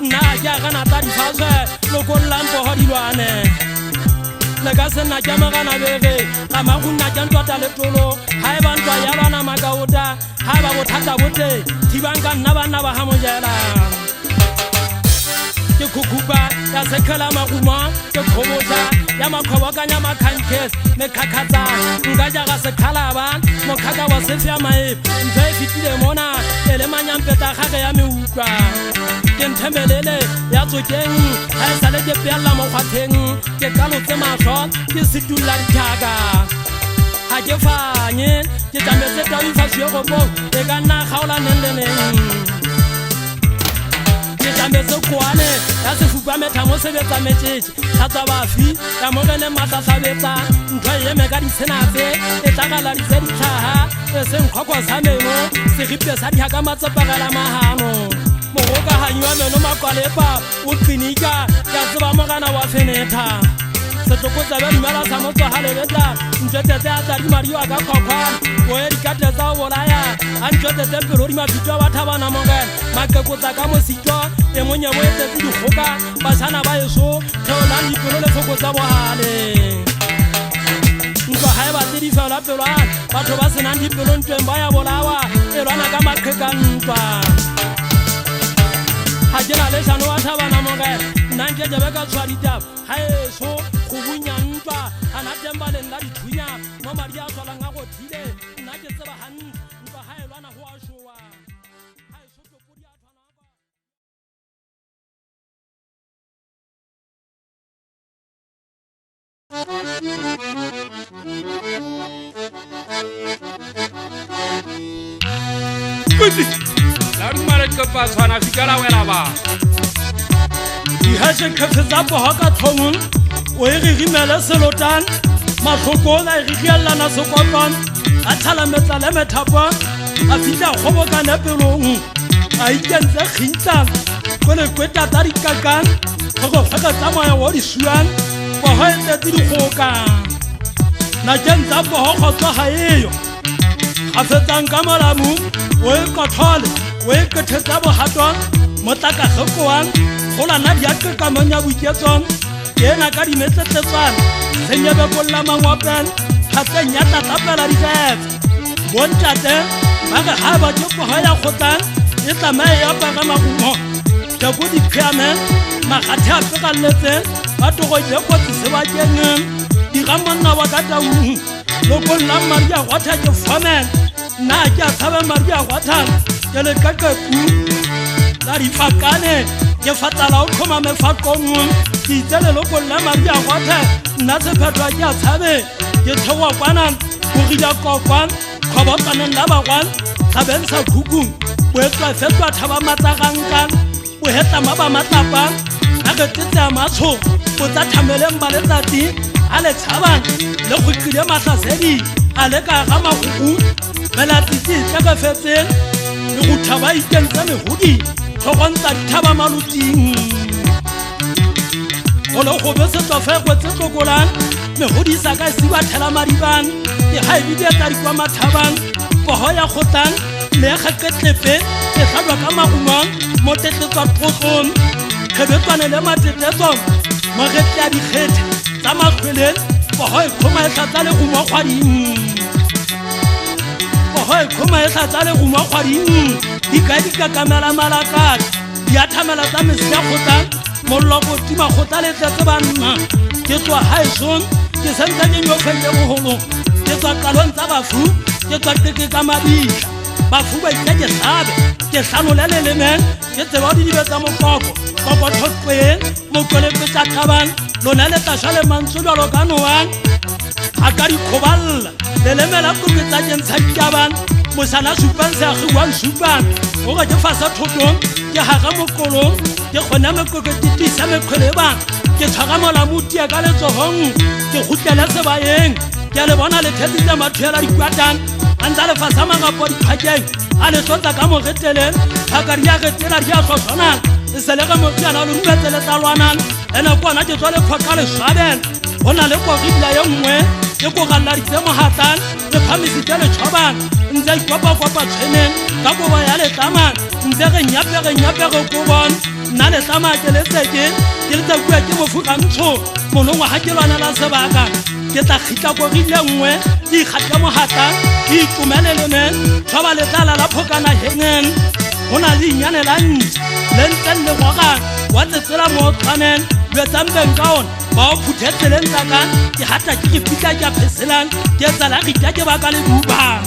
nna ya gana ta di faswe lo go lampo ho dilwane le ka sena ke magana bebe ga maguna ke ntwa le tolo ha e ba ntwa ya bana makauta ha ba bothata bote thibanga nna bana ba ha mojela ke kukuba ya sekhala maguma ke khoboja ya makhobokanya makhankes me khakhatsa nga jaga sekhala ba mokhaka wa sefya mae ntse fitile mona ele manyampeta gage ya meukwa ke nthembelele ya tsokeng ha sale ke pella mo kgwatheng ke kalotse mahlo ke situlla dithaga ha ke fanye ke tametse tawi fasyo go bo e ka nna khaola neneneng tametse kwane ya sefupa metha mo sebetsa metšetše tlhatswa bafi ya mogene matlatlhabetsa ntho ye me ka ditshenatse e tlagala ditse ditlhaga e seng kgokwa sa meno segipe sa diaka matsepagela magano mogokaganyi wa meno makwalepa o klinika ya tseba mogana wa fenetha setokotsa ba dumela sa motho halebetla ntwetsetse a tsadi mario a ka khokwana o e dikate tsa o bolaya a ntwetsetse pelo di mafito ba thabana mogena makekotsa ka mosito e monye mo etsetse dikgoka basana ba eso theolang dipelo le fokotsa bohale ntwa ha e batse di fela pelwana batho ba senang dipelo ntweng ba ya bolawa e lwana ka maqheka ntwa ha ke na le shano wa thabana mogena nna nke jebe ka tshwaditaba ha eso go bunya ntwa a na temba le nna dithunya mo madi a tswalang a go thile nna ke tseba hantle ntwa ha e lwana go a showa ha eso topodi a tshwana Kuti la dumare ka pa tshwana fikala wela ba di hashe khafe tsa boha ka thomong o e re rimele selotan mahlokong a e re riallana sekopana a thalametsa le methapa a fitla kgobokana pelong a ikentse kgintlang kone kweta tsa dikakan go feka tsa moya wa disuang boho e tsetse dikgoka nakeng tsa boho kgotso ga eyo gafetsang ka molamu o e kothole o e kethetsa bohatwa motlaka kgekoang golana diake ka monya boiketsong ena ka dimetsetsetswana senyebe bolla mangwapen kgatseng ya tatapela difetse bontate ba re ha ba ke poho ya kgotlang e tsamaye ya paga magumo jako dipheamen makgathe a pekalletseng ba togoile kotsi sebakeng dira monna wa ka taung lokong la madi a gwatha ke fomen nna ke a tshabe madi a gwathan ke le kakepu la difakane ke fatala o tlhoma mefakong ke itsele lokong la madi a gwatha nna sephetwa ke a tshabe ke theoa kwanan bogila kokwan kgobokaneng la bagwan tlhabeng sa khukung boetswa fetwa thaba matsagankan bohetama ba matlapang a ke tetse a matsho bo tsa thameleng ba letsatsi a le tshabang le go tlile mahlasedi a le ka ga magugu melatsitsi tlekefetseng le go thaba ikentse mehodi tlhogontsa dithaba maluting go le go besetswa fekwe tse tlokolang mehodi sa ka siwa thela madiban ke ga ebile tsa dikwa mathabang poho ya kgotlang le geketlepe ke tlhalwa ka magumang mo tetletswa tlotlong kgebetswane le matetetso mo getle ya dikgethe tsa matlhweleng poho e kgoma e tlatsa le gomwa kgwading poho e kgoma e tlatsa le gomwa kgwading di ka dikakamela malakane di a thamela tsa mesi ya kgotlang mollo go tima kgotla le tletse banna ke tswa haesong ke sentse ke nyofetse bogolo ke tswa qalong tsa bafu ke tswa teke ka mabitla bafu ba itse ke hlabe ke hlanole lelemen ke tseba di dibe tsa mokoko kokothoqeng mokolepetsa thabang lona le tlasha le mantsho jalo ka noang a ka dikgoballa leleme la koketsa kentsha ditabang mosana supang se agiwang supang o ga ke fasa thotong ke haga mokolong ke kgona mekoko ke tisa mekgwelebang ke tshwara molamutia ka letsohong ke kgutlele sebaeng ke le bona le thetsitse mathuela dikwatang a ntsa lefasa magapo diphakeng a le tlotsa ka mogeteleng phakadi ya getela di a tlhotlhonang e se le ge mokiana le rumetsele tsa lwanang ene kona ke tswa le kgotla leswaben go na le kogibila ye nngwe ke kogalladitse mohatlang le phamisitse letšhobang ntse ikopakopa tshweneng ka kobo ya letlamang ntse ge nnyapege kobon nna letlama ke letseke ke le tsakua ke mofukantsho monongwa ga ke lwanela sebaka ke tla kgitla kogile nngwe ke ikgathe mohatlang ke ikomelelemen thoba letlala la phokana hengen go na le inyane la ntse le ntseng le gogang wa tsetsela mo tshwanen lwetsambeng ka one ba o phuthetseleng tsakan ke hata ke re pitla ke a pheselang ke tsala gita ke baka le bubang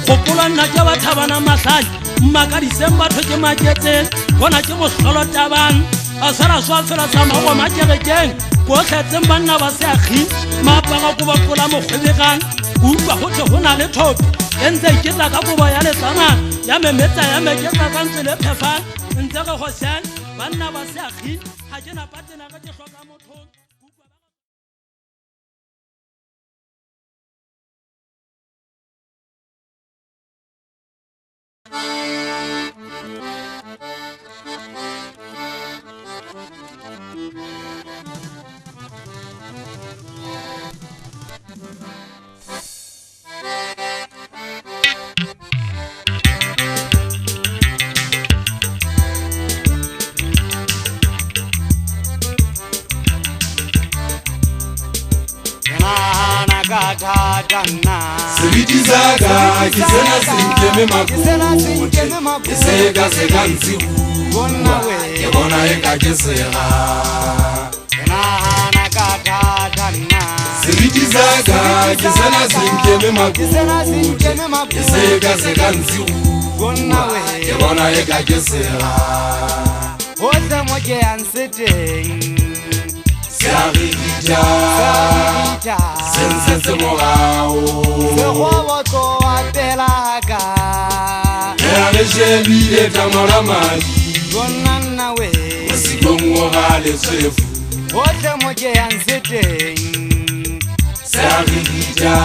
gopolwa nna ke bathabana mahladi mmakadiseng batho ke maketseng gona ke mohlolo tabang a swara swa fela sa magoma kerekeng kotlhetseng banna ba se akgi maapaga ko bapola mokgwebegang utlwa gotlhe go na le thopi e ntse ke tla ka kobo ya letsamang ya memetsa ya meketsa ka ntse le phefang ntse ge go sen banna ba se akgi ga ke napatena ka ke hloka mothong ka thata nna Seriti saka ke sena senkeme makuku Ke seka seka ntsiu Bona we Ke bona e ka ke sega Nahana ka thata nna Seriti saka ke sena senkeme makuku Ke seka seka ntsiu Bona we Ke bona e ka ke sega Hohle mo ke yang seteng Seagita Sense se morao Sekgobo tlo apela ka Ya re shebile tamora madi Bona nna we Mosikong o ga le tsefu Hohle mo ke yang seteng Seagita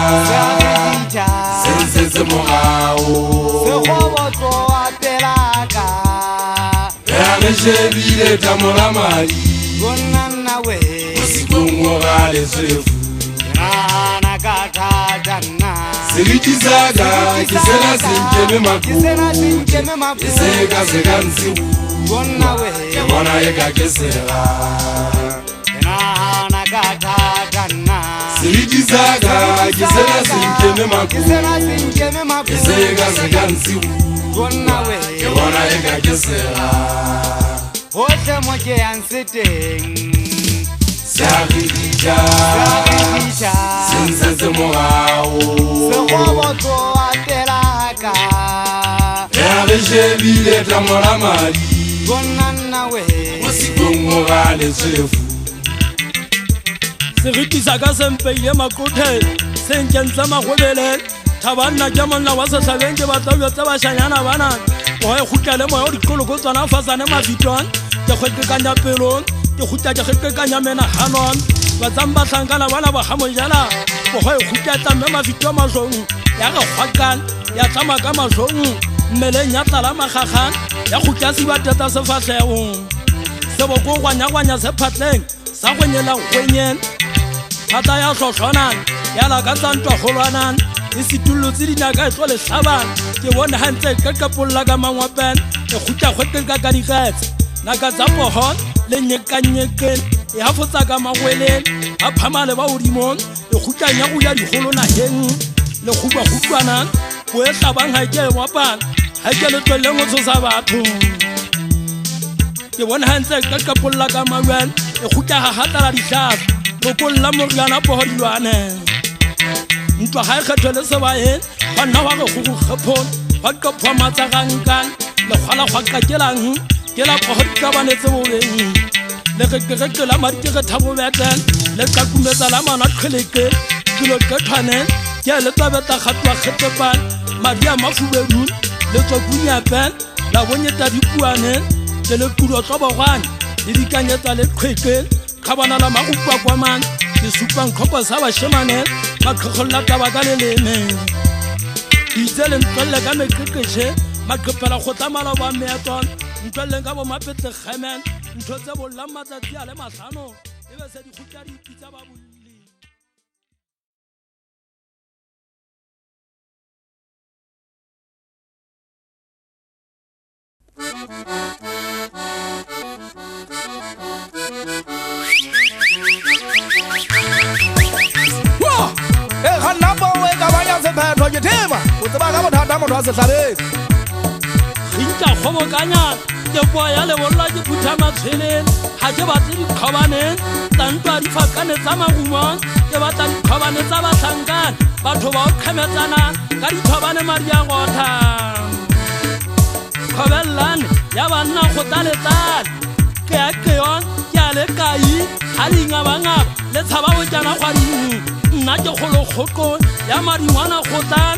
Sense se morao Sekgobo tlo apela ka Ya re shebile tamora madi Bona nna we Mosikong o ga le tsefu Nahana ka thata nna Seriti saka ke sena senkeme makuku Ke seka seka ntsiu Bona we Ke bona e ka ke sega Nahana ka thata nna Seriti saka ke sena senkeme makuku Ke seka seka ntsiu Bona we Ke bona e ka ke sega Hohle mo ke yang seteng Seagita Sense se morao Sekgobo tlo apela ka Ya re shebile tamora madi Bona nna we Mosikong o ga le tsefu seriti sa ka sempeile makothe se nkentse magobele thabanna ke monna wa sehlabeng ke batla tsa bashanyana bana o e khutlele moya o dikolo go tswana fasane mafitwan ke kgwekekanya pelong ke khutla ke kgwekekanya menahanon ba tsamba hlankana bana ba hamojala go go e khutla mme mafitwa mazong ya ga khwakan ya tsama ka mazong mmeleng ya tlala magaghan ya khutla se bateta se fahlego se boko gwanya se phatleng sa gwenyela gwenyen phata ya hlohlonang ya la ka tsantwa golwanang e situllotse dinaka e tlo le hlabang ke bone hantle ka kapolla ka mangwapen e khutla khweteka ka diketse naka tsa pohon le nyekanyekeng e hafotsa ka magweleng a phamale ba odimong e khutlanya go ya digolo naheng le khutwanang bo e hlabang ha ke e wapang ha ke le tloleng o tshosa batho ke bone hantle ka kapolla ka mangwen e khutla ha hatala dihlaba lokolla moriana pohodilwane ntwa ha e kgethele sebaeng gwanna wa go go kgephon wa kopha matsagankan le kgwala gwa kakelang ke la pohodika banetse bobeng le ke la mari ke thabo beten le ka kumetsa la mana kgeleke dilo ke thane ke le tabeta khatwa khetepan madia mafuberu le tsokunya pen la bonyeta dipuane ke le kudo tsobogwane le dikanyetsa le kgeke khabana la magupwa kwa man ke supang khopa sa ba shemane makholla taba ka le lene itsele ntlle ka mekekeshe makopela go tsamala ba meeton ntlle ka bo mapete khemen ntotse bolla matsatsi a le mahlano e be se di khutla di pitsa ba bulli Rinta khobokanya ke boya le bolla ke phutha matshele ha ke batse di khobane tantwa di fakane tsa magumon ke batla di khobane tsa bahlankana batho ba o khemetsana ka di khobane maria gotha khobellan ya banna go taletsa ke a ke yon ke a le kai halinga banga le tshaba o tsana khwadi nna ke kholo khoko ya maringwana khotlan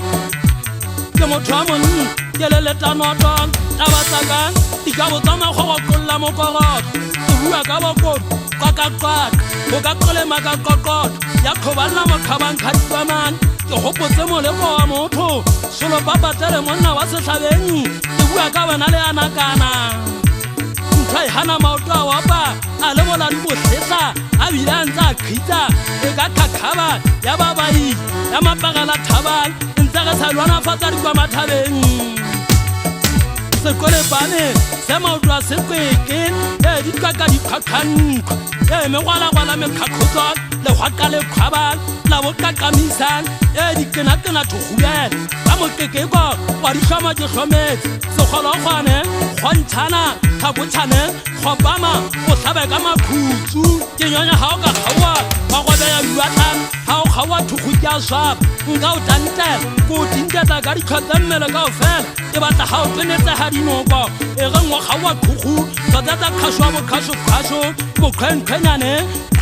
ke motho a monni ke le letanoton tabatsakan dikabo tsa maghogo kolla mokorot ke bua ka bokot kakakak go ka kolema ka kokot ya khoballa mokhabang khatwaman ke hopotse molemo wa motho solo babatlele monna wa sehlabeng ke bua ka bana le anakana ntshai hana maoto a wapa a lebola di bohlesa a bile a ntse a khitsa e ka khakhaba ya babai ya mapagala thabang ntse re sa lwana fatsa di kwa mathabeng sekole bane se maotwa se kweke di kaka di khakhanko megwala mekhakhotsa le hwaka le khwaba la bokakamisa di kena thugubela ka mokekeko wa dishoma di hlometse segologwane kgontshana khabotshane kgopama o hlabe ka makhutsu ke nyonya ha o ka kgawa wa gobeya luatlang ha o kgawa thugutya swap nka o tantela ko tintetsa ka ditlhotse mmele ka ofela e batla ha o tsenetsega dinoko e re ngwa kgawa thugu tsotetsa kgašwa bokgašokgašo bokhwenkhwenyane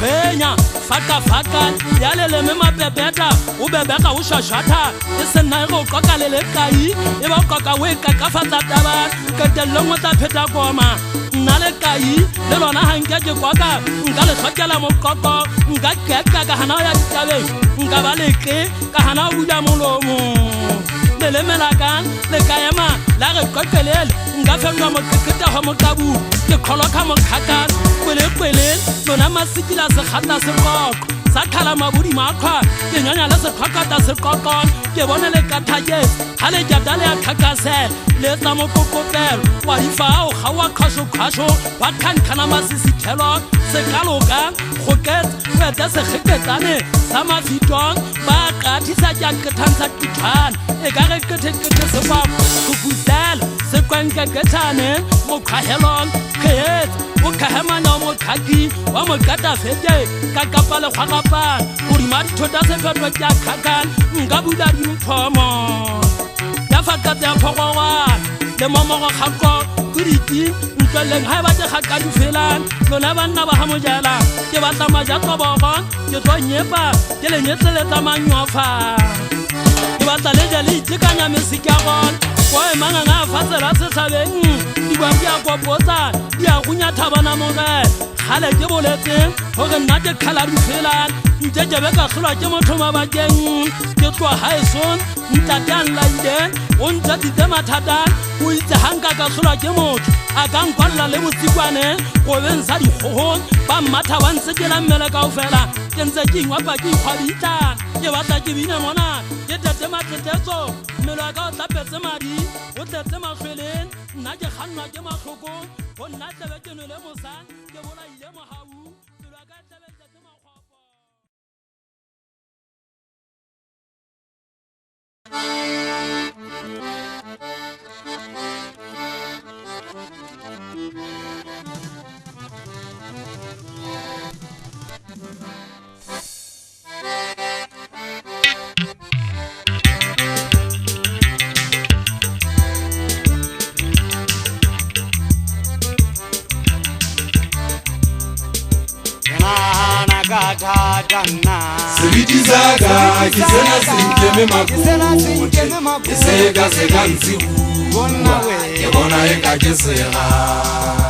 khwenya fakafaka ya leleme mapepeta o bebeka o shashata e se nna e go qoka le lekai e ba qoka o e kakafatsa taba ketelelongwe tsa pheta koma nna le kai le lona hanke ke kwaka nka le tlhokela moqoqo nka keka ka hana ya ditabeng nka ba leke ka hana o bula molomo leleme la ka le ka ema la re qoqelele nka fetwa mokeketa ho moqabu ke kholoka mokhaka kwele lona masikila se khata se qoqo sa khala mabudi makha ke nyonya le se khakata se qoqo ke bona le kathaje ha le jata le akhakase le tsa mokokotelo wa ifao ga wa khasho wa khankhana masisi thelo se kaloka khoket weta se kheketane sa mafitong ba qathisa tja kethansa kithana e ka re kethe se ba khupusela se kwanka kethane mo khahelong khet o khahamana mo khaki wa mo kata fete ka kapale khwakapa o di mati thota se phetwa tja khakan nka bula di mphomo ya fakatsa ya phogwa le momogo khakko kuriti ntleleng ha ba te khakadi felan lona banna ba ha mojala ke batla maja tobogo ke tlo nyepa ke le nyetsele tsa manyofa ke batla le jale itekanya mesika gon ko e manga nga fatsela se sabeng di ba ya go botsa ya gunya thabana moge khale ke boletse hore nna ke khala di felan ntse ke beka hlwa ke motho mabakeng ke tloa haeson ntatan laiden o ntse di mathata o itse hanka ka hlwa ke motho a ka nkwalla le botsikwane go bensa di khohong ba matha ba ntse ke la mmele ka ofela ke ntse ke ingwa pa ke khwabitla ke batla ke bine mona ke tete matletso mmele ka o tlapetse madi o tletse mahlweleng nna ke kgannwa ke mahloko go nna tlebe ke nole mosang ke bola ile mohau mmele ka tlebe tletse makhwapo Sebitizaga kisena sinkeme makuti Isega nzivu Ke bona eka kesera